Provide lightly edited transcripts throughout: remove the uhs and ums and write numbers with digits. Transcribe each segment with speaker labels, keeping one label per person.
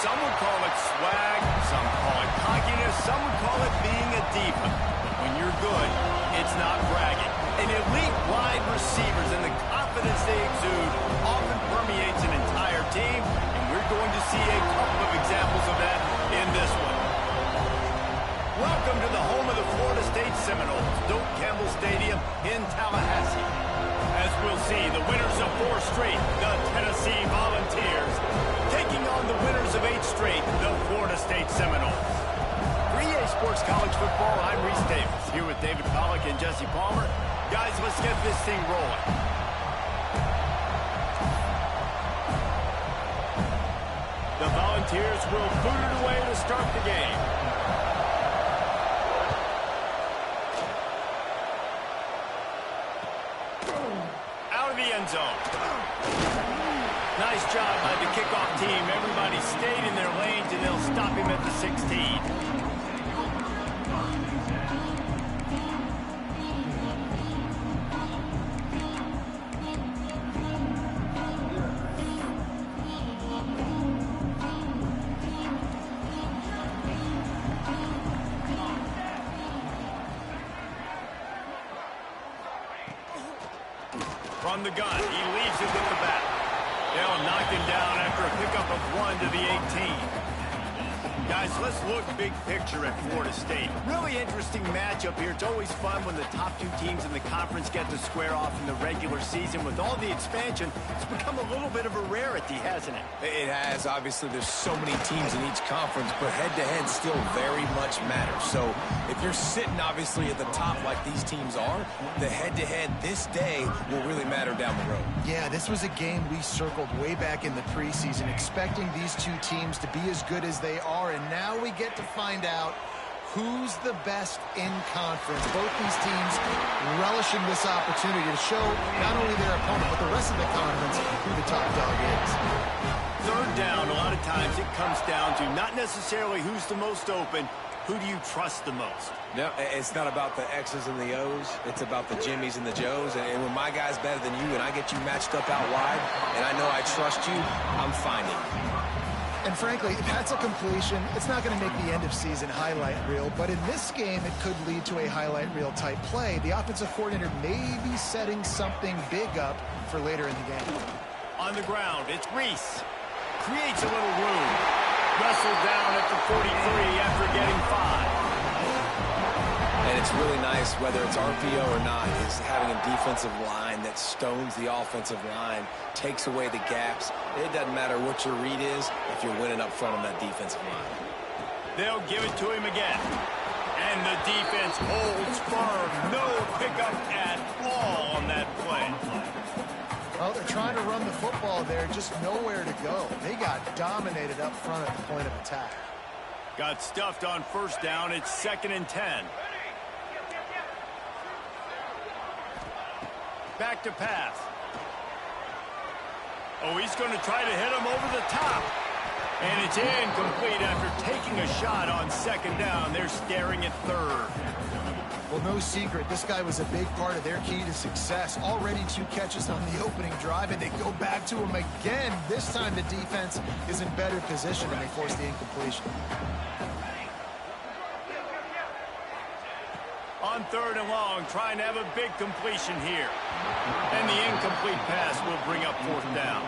Speaker 1: Some would call it swag, some call it cockiness, some would call it being a diva. But when you're good, it's not bragging. An elite wide receivers and the confidence they exude often permeates an entire team, and we're going to see a couple of examples of that in this one. Welcome to the home of the Florida State Seminoles, Doak Campbell Stadium in Tallahassee. As we'll see, the winners of 4 straight, the Tennessee Volunteers, taking on the winners of 8 straight, the Florida State Seminoles. For EA Sports College Football, I'm Reese Davis, here with David Pollack and Jesse Palmer. Guys, let's get this thing rolling. The Volunteers will boot it away to start the game. Out of the end zone. Nice job by the kickoff team. Everybody stayed in their lanes, and they'll stop him at the 16. From the gun, he leaves it with the back. They'll knock him down after a pickup of 1 to the 18. Guys, let's look big picture at Florida State. Really interesting matchup here. It's always fun when the top 2 teams in the conference get to square off in the regular season. With all the expansion, it's become a little bit of a rarity, hasn't it?
Speaker 2: It has. Obviously, there's so many teams in each conference, but head-to-head still very much matters. So if you're sitting, obviously, at the top like these teams are, the head-to-head this day will really matter down the road.
Speaker 3: Yeah, this was a game we circled way back in the preseason, expecting these 2 teams to be as good as they are, and now we get to find out who's the best in conference. Both these teams relishing this opportunity to show not only their opponent, but the rest of the conference who the top dog is.
Speaker 1: Third down, a lot of times it comes down to not necessarily who's the most open, who do you trust the most?
Speaker 2: No, it's not about the X's and the O's. It's about the Jimmies and the Joes. And when my guy's better than you and I get you matched up out wide, and I know I trust you, I'm finding you.
Speaker 3: And frankly, that's a completion. It's not going to make the end of season highlight reel, but in this game, it could lead to a highlight reel type play. The offensive coordinator may be setting something big up for later in the game.
Speaker 1: On the ground, it's Reese. Creates a little room. Wrestled down at the 43 after getting 5.
Speaker 2: And it's really nice, whether it's RPO or not, is having a defensive line that stones the offensive line, takes away the gaps. It doesn't matter what your read is if you're winning up front on that defensive line.
Speaker 1: They'll give it to him again. And the defense holds firm. No pickup at all on that play.
Speaker 3: Well, they're trying to run the football there, just nowhere to go. They got dominated up front at the point of attack.
Speaker 1: Got stuffed on first down. It's 2nd and 10. Back to pass. Oh, he's going to try to hit him over the top. And it's incomplete after taking a shot on 2nd down. They're staring at 3rd.
Speaker 3: Well, no secret, this guy was a big part of their key to success. Already 2 catches on the opening drive, and they go back to him again. This time the defense is in better position, and they force the incompletion.
Speaker 1: On 3rd and long, trying to have a big completion here. And the incomplete pass will bring up 4th down.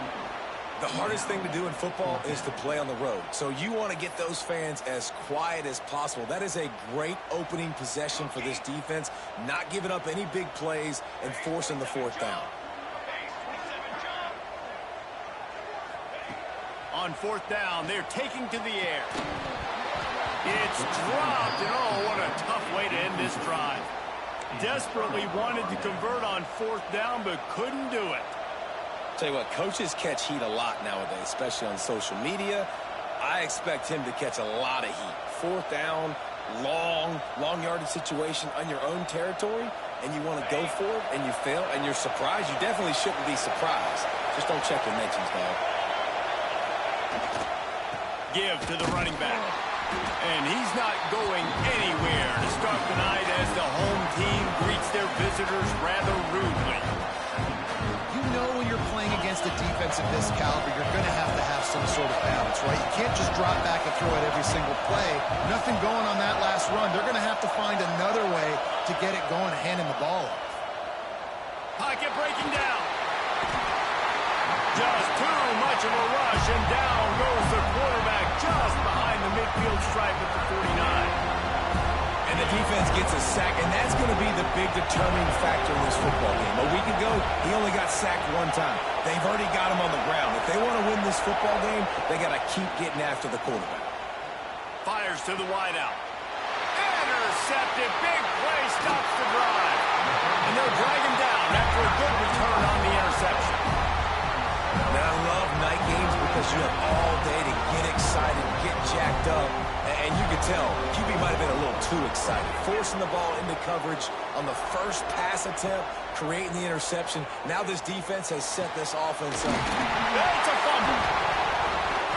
Speaker 2: The hardest thing to do in football is to play on the road. So you want to get those fans as quiet as possible. That is a great opening possession for this defense, not giving up any big plays and forcing the 4th down.
Speaker 1: On 4th down, they're taking to the air. It's dropped, and oh, what a tough way to end this drive. Desperately wanted to convert on 4th down, but couldn't do it.
Speaker 2: Tell you what, coaches catch heat a lot nowadays, especially on social media. I expect him to catch a lot of heat. 4th down, long yardage situation on your own territory, and you want to go for it, and you fail, and you're surprised. You definitely shouldn't be surprised. Just don't check your mentions, dog.
Speaker 1: Give to the running back. And he's not going anywhere to start the night as the home team greets their visitors rather rudely.
Speaker 3: You know when you're playing against a defense of this caliber, you're going to have some sort of balance, right? You can't just drop back and throw it every single play. Nothing going on that last run. They're going to have to find another way to get it going and handing the ball off.
Speaker 1: Pocket breaking down. Just too much of a rush, and down goes the quarterback just behind the midfield stripe at the 49.
Speaker 2: And the defense gets a sack, and that's going to be the big determining factor in this football game. A week ago, he only got sacked one time. They've already got him on the ground. If they want to win this football game, they got to keep getting after the quarterback.
Speaker 1: Fires to the wideout. Intercepted. Big play stops the drive. And they'll drag him down after a good return on the interception.
Speaker 2: Now, I love night games because you have all day to get excited, get jacked up. And you can tell, QB might have been a little too excited. Forcing the ball into coverage on the first pass attempt, creating the interception. Now this defense has set this offense up.
Speaker 1: That's a fumble.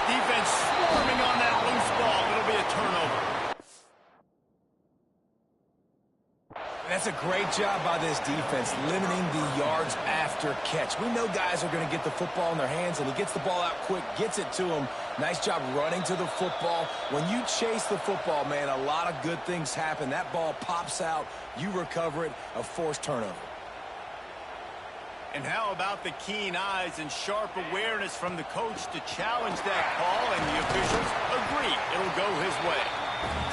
Speaker 1: Defense swarming on that loose ball. It'll be a turnover.
Speaker 2: That's a great job by this defense, limiting the yards after catch. We know guys are going to get the football in their hands, and he gets the ball out quick, gets it to him. Nice job running to the football. When you chase the football, man, a lot of good things happen. That ball pops out, you recover it, a forced turnover.
Speaker 1: And how about the keen eyes and sharp awareness from the coach to challenge that call, and the officials agree it'll go his way.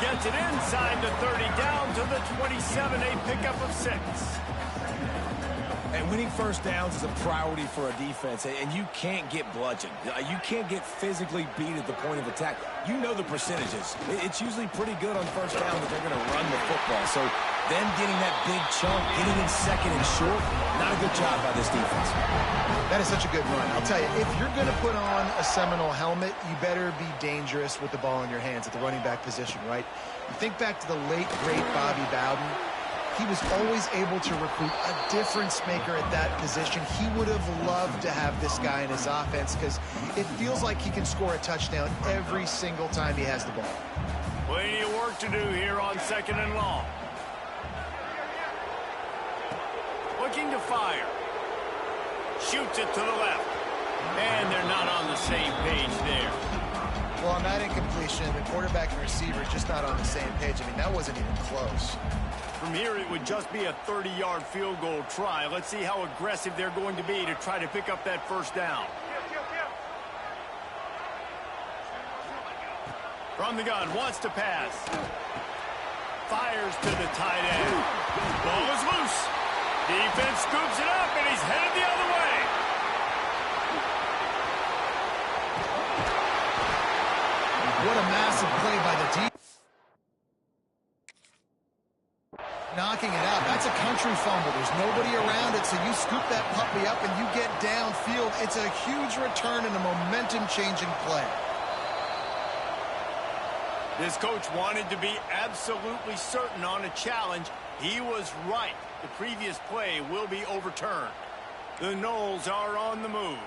Speaker 1: Gets it inside the 30, down to the 27, a pickup of 6.
Speaker 2: And winning first downs is a priority for a defense, and you can't get bludgeoned. You can't get physically beat at the point of attack. You know the percentages. It's usually pretty good on first down that they're going to run the football. So them getting that big chunk, getting in second and short, not a good job by this defense.
Speaker 3: That is such a good run. I'll tell you, if you're going to put on a Seminole helmet, you better be dangerous with the ball in your hands at the running back position, right? You think back to the late, great Bobby Bowden. He was always able to recruit a difference maker at that position. He would have loved to have this guy in his offense because it feels like he can score a touchdown every single time he has the ball.
Speaker 1: Plenty of work to do here on 2nd and long. Looking to fire. Shoots it to the left. And they're not on the same page there.
Speaker 3: Well, on that incompletion, the quarterback and receiver just not on the same page. I mean, that wasn't even close.
Speaker 1: From here, it would just be a 30-yard field goal try. Let's see how aggressive they're going to be to try to pick up that first down. From the gun, wants to pass. Fires to the tight end. Ball is loose. Defense scoops it up, and he's headed the other way.
Speaker 3: What a massive play by the defense. Knocking it out. That's a country fumble. There's nobody around it, so you scoop that puppy up and you get downfield. It's a huge return and a momentum-changing play.
Speaker 1: This coach wanted to be absolutely certain on a challenge. He was right. The previous play will be overturned. The Noles are on the move.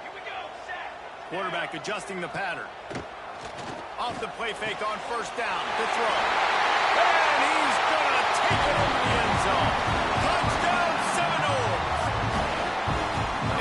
Speaker 1: Here we go, set. Quarterback adjusting the pattern. Off the play fake on first down to throw. And he's going to take it over the end zone. Touchdown, Seminoles.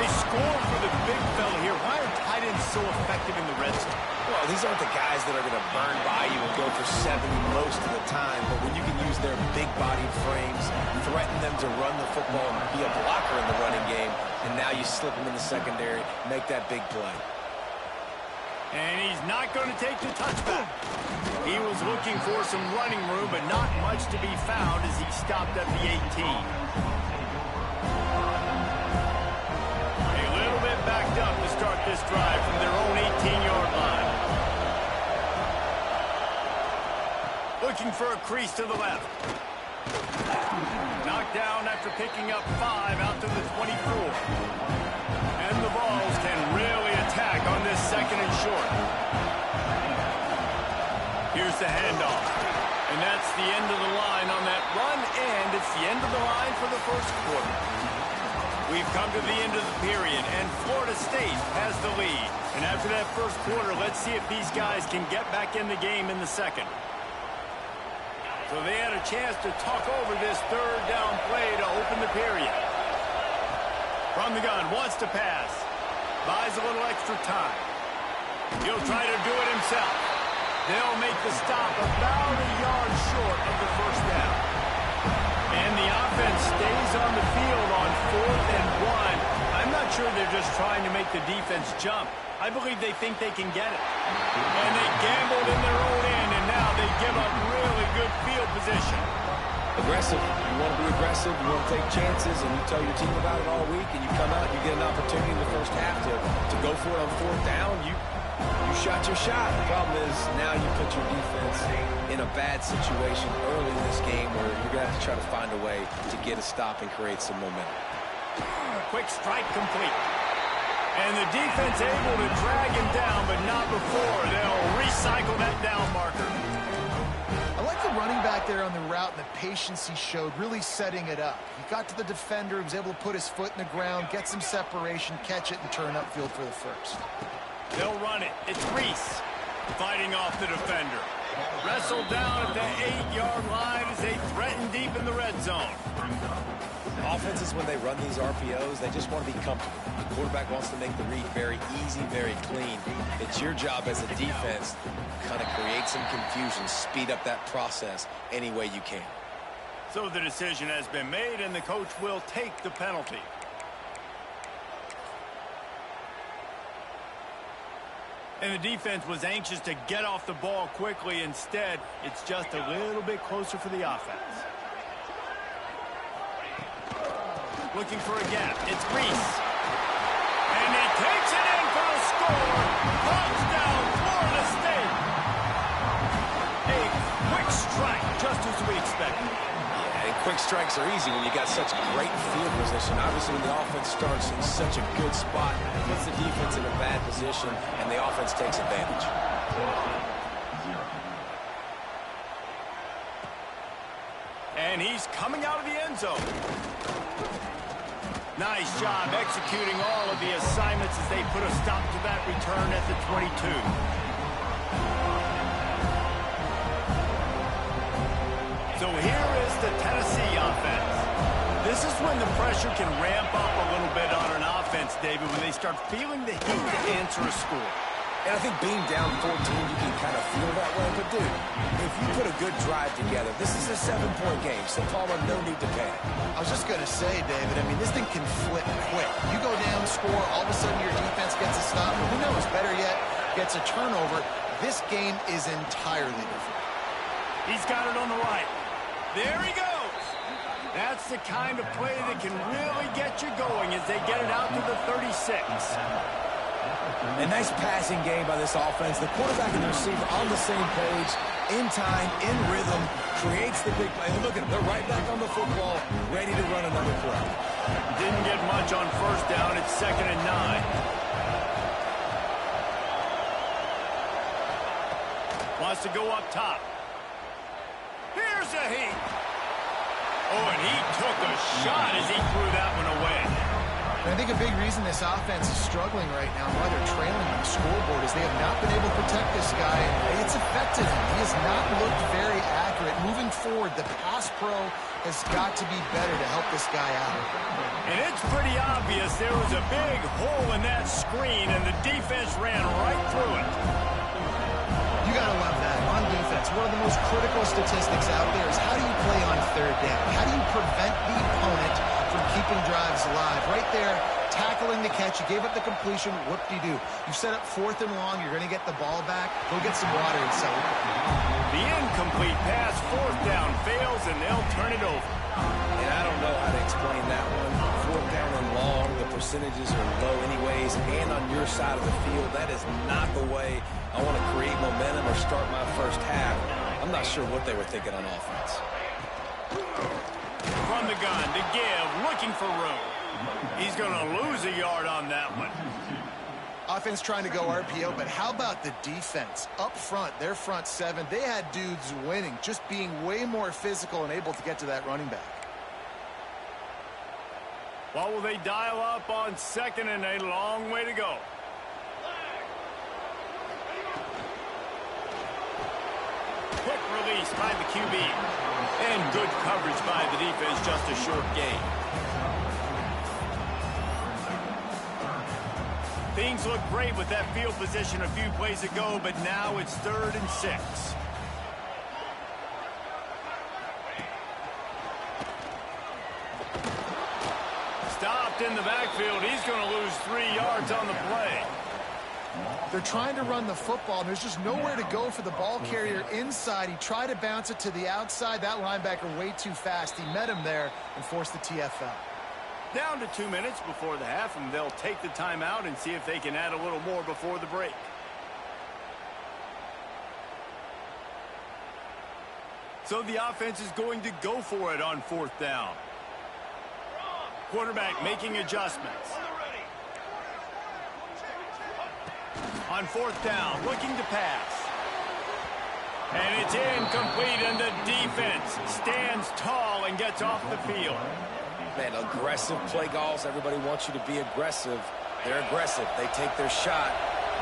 Speaker 1: They score for the big fella here. Why are tight ends so effective in the red zone?
Speaker 2: Well, these aren't the guys that are going to burn by you and go for 70 most of the time, but when you can use their big-bodied frames, threaten them to run the football and be a blocker in the running game, and now you slip them in the secondary, make that big play.
Speaker 1: And he's not going to take the touchback. He was looking for some running room, but not much to be found as he stopped at the 18. A little bit backed up to start this drive from their own 18-yard line. Looking for a crease to the left. Knocked down after picking up 5 out to the 24. And the Vols can really attack on this 2nd and short. Here's the handoff. And that's the end of the line on that run, and it's the end of the line for the first quarter. We've come to the end of the period, and Florida State has the lead. And after that first quarter, let's see if these guys can get back in the game in the second. So they had a chance to talk over this third down play to open the period. From the gun, wants to pass. Buys a little extra time. He'll try to do it himself. They'll make the stop about a yard short of the first down. And the offense stays on the field on 4th and 1. I'm not sure they're just trying to make the defense jump. I believe they think they can get it. And they gambled in their own end, and now they give up really good field position.
Speaker 2: Aggressive. You want to be aggressive. You want to take chances, and you tell your team about it all week, and you come out and you get an opportunity in the first half to go for it on 4th down. You shot your shot. The problem is now you put your defense in a bad situation early in this game where you're going to have to try to find a way to get a stop and create some momentum.
Speaker 1: Quick strike complete. And the defense able to drag him down, but not before. They'll recycle that down marker.
Speaker 3: I like the running back there on the route and the patience he showed, really setting it up. He got to the defender, he was able to put his foot in the ground, get some separation, catch it, and turn upfield for the first.
Speaker 1: They'll run it. It's Reese fighting off the defender. Wrestled down at the 8-yard line as they threaten deep in the red zone.
Speaker 2: Offenses, when they run these RPOs, they just want to be comfortable. The quarterback wants to make the read very easy, very clean. It's your job as a defense to kind of create some confusion, speed up that process any way you can.
Speaker 1: So the decision has been made, and the coach will take the penalty. And the defense was anxious to get off the ball quickly. Instead, it's just a little bit closer for the offense. Looking for a gap. It's Reese. And he takes it in for a score. Touchdown, Florida State. A quick strike, just as we expected.
Speaker 2: Yeah, and quick strikes are easy when you got such great field position. Obviously, when the offense starts in such a good spot, it puts the defense in a bad position, and the offense takes advantage.
Speaker 1: And he's coming out of the end zone. Nice job executing all of the assignments as they put a stop to that return at the 22. So here is the Tennessee offense. This is when the pressure can ramp up a little bit on an offense, David, when they start feeling the heat to answer a score.
Speaker 2: And I think being down 14, you can kind of feel that way. But, dude, if you put a good drive together, this is a 7-point game. So, Palmer, no need to panic.
Speaker 3: I was just going to say, David, I mean, this thing can flip quick. You go down, score, all of a sudden your defense gets a stop. Who knows? Better yet, gets a turnover. This game is entirely different.
Speaker 1: He's got it on the right. There he goes. That's the kind of play that can really get you going as they get it out to the 36.
Speaker 2: A nice passing game by this offense. The quarterback and the receiver on the same page, in time, in rhythm, creates the big play. And look at them. They're right back on the football, ready to run another play.
Speaker 1: Didn't get much on first down. It's 2nd and 9. Wants to go up top. Here's a heat. Oh, and he took a shot as he threw that one away.
Speaker 3: And I think a big reason this offense is struggling right now, and why they're trailing on the scoreboard, is they have not been able to protect this guy, and it's affected him. He has not looked very accurate. Moving forward, the pass pro has got to be better to help this guy out.
Speaker 1: And it's pretty obvious there was a big hole in that screen, and the defense ran right through it.
Speaker 3: You got to love that. On defense, one of the most critical statistics out there is how do you play on 3rd down? How do you prevent the opponent from keeping drives alive? Right there, tackling the catch. You gave up the completion. Whoop-de-doo. You set up 4th and long. You're going to get the ball back. Go get some water and celebrate.
Speaker 1: The incomplete pass, 4th down, fails, and they'll turn it over.
Speaker 2: And I don't know how to explain that one. 4th down and long, the percentages are low anyways, and on your side of the field, that is not the way I want to create momentum or start my first half. I'm not sure what they were thinking on offense.
Speaker 1: From the gun to give, looking for room. He's going to lose a yard on that one.
Speaker 3: Offense trying to go RPO, but how about the defense? Up front, their front 7, they had dudes winning, just being way more physical and able to get to that running back.
Speaker 1: What will they dial up on 2nd and a long way to go? Quick release by the QB. And good coverage by the defense, just a short gain. Things look great with that field position a few plays ago, but now it's 3rd and 6. Stopped in the backfield. He's going to lose 3 yards on the play.
Speaker 3: They're trying to run the football, and there's just nowhere to go for the ball carrier inside. He tried to bounce it to the outside. That linebacker way too fast. He met him there and forced the TFL.
Speaker 1: Down to 2 minutes before the half, and they'll take the timeout and see if they can add a little more before the break. So the offense is going to go for it on 4th down. Quarterback making adjustments. On 4th down, looking to pass. And it's incomplete, and the defense stands tall and gets off the field.
Speaker 2: Man, aggressive play calls. Everybody wants you to be aggressive. They're aggressive. They take their shot.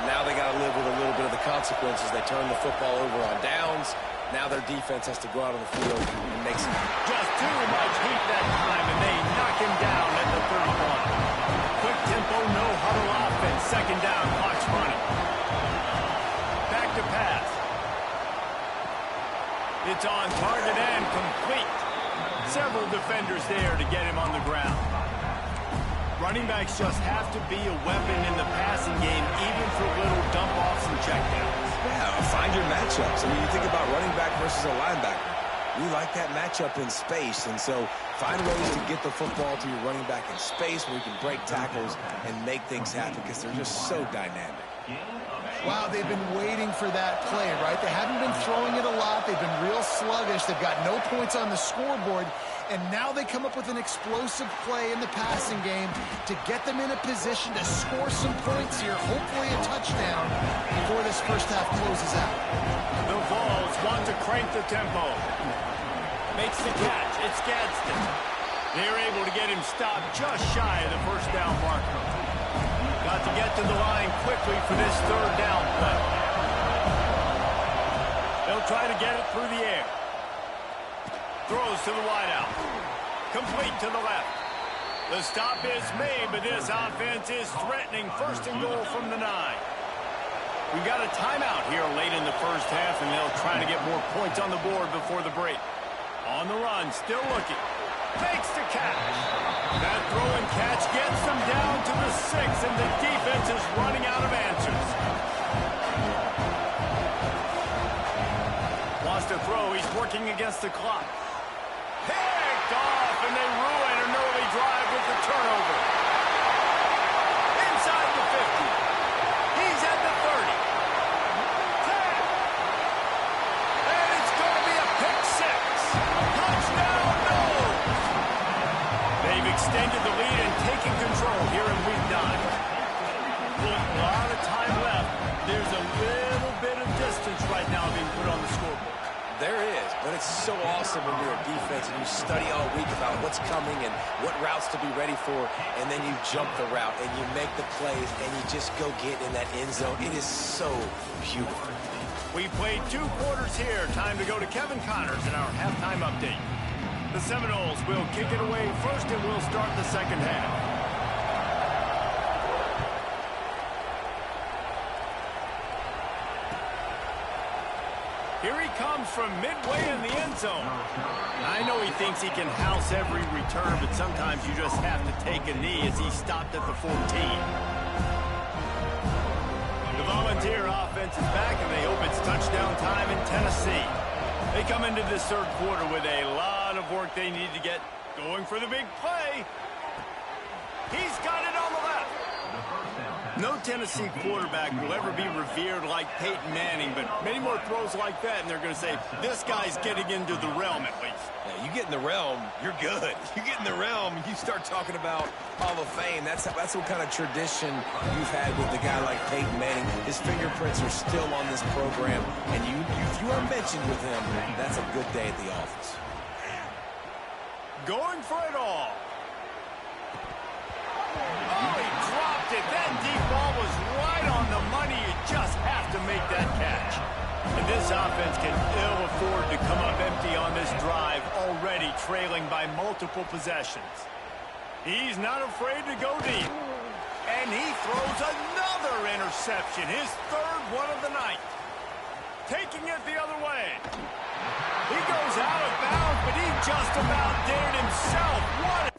Speaker 2: Now they got to live with a little bit of the consequences. They turn the football over on downs. Now their defense has to go out on the field and make some...
Speaker 1: Just too much heat that time, and they knock him down at the 31. Quick tempo, no huddle offense. 2nd down, clock's running. Back to pass. It's on target and complete. Several defenders there to get him on the ground. Running backs just have to be a weapon in the passing game, even for little dump-offs and checkdowns.
Speaker 2: Yeah, find your matchups. I mean, you think about running back versus a linebacker. We like that matchup in space, and so find ways to get the football to your running back in space where you can break tackles and make things happen because they're just so dynamic.
Speaker 3: Wow, they've been waiting for that play, right? They haven't been throwing it a lot. They've been real sluggish. They've got no points on the scoreboard. And now they come up with an explosive play in the passing game to get them in a position to score some points here, hopefully a touchdown, before this first half closes out.
Speaker 1: The Vols want to crank the tempo. Makes the catch. It's Gadsden. They're able to get him stopped just shy of the 1st down marker. Got to get to the line quickly for this 3rd down play. They'll try to get it through the air. Throws to the wideout. Complete to the left. The stop is made, but this offense is threatening 1st and goal from the 9. We've got a timeout here late in the 1st half, and they'll try to get more points on the board before the break. On the run, still looking. Makes the catch. That throw and catch gets them down to the 6, and the defense is running out of answers. Wants to throw. He's working against the clock. Picked off, and they ruin an early drive with the turnover. Inside the 50. He's at the 30. 10. And it's going to be a pick 6. Touchdown, no! They've extended the lead and taken control here in week 9. With a lot of time left, there's a little bit of distance right now being put on the scoreboard.
Speaker 2: There is, but it's so awesome when you're a defense and you study all week about what's coming and what routes to be ready for, and then you jump the route and you make the plays and you just go get in that end zone. It is so beautiful.
Speaker 1: We played 2 quarters here. Time to go to Kevin Connors in our halftime update. The Seminoles will kick it away first, and we'll start the 2nd half. Here he comes from midway in the end zone. I know he thinks he can house every return, but sometimes you just have to take a knee as he stopped at the 14. The Volunteer offense is back, and they hope it's touchdown time in Tennessee. They come into this 3rd quarter with a lot of work they need to get going for the big play. He's got it on the left. No Tennessee quarterback will ever be revered like Peyton Manning, but many more throws like that, and they're going to say, this guy's getting into the realm at least.
Speaker 2: Yeah, you get in the realm, you're good. You get in the realm, you start talking about Hall of Fame. That's what kind of tradition you've had with a guy like Peyton Manning. His fingerprints are still on this program, and if you are mentioned with him, that's a good day at the office.
Speaker 1: Going for it all. Oh, he dropped it. That deep ball was right on the money. You just have to make that catch. And this offense can ill afford to come up empty on this drive, already trailing by multiple possessions. He's not afraid to go deep. And he throws another interception, his third one of the night. Taking it the other way. He goes out of bounds, but he just about did it himself. What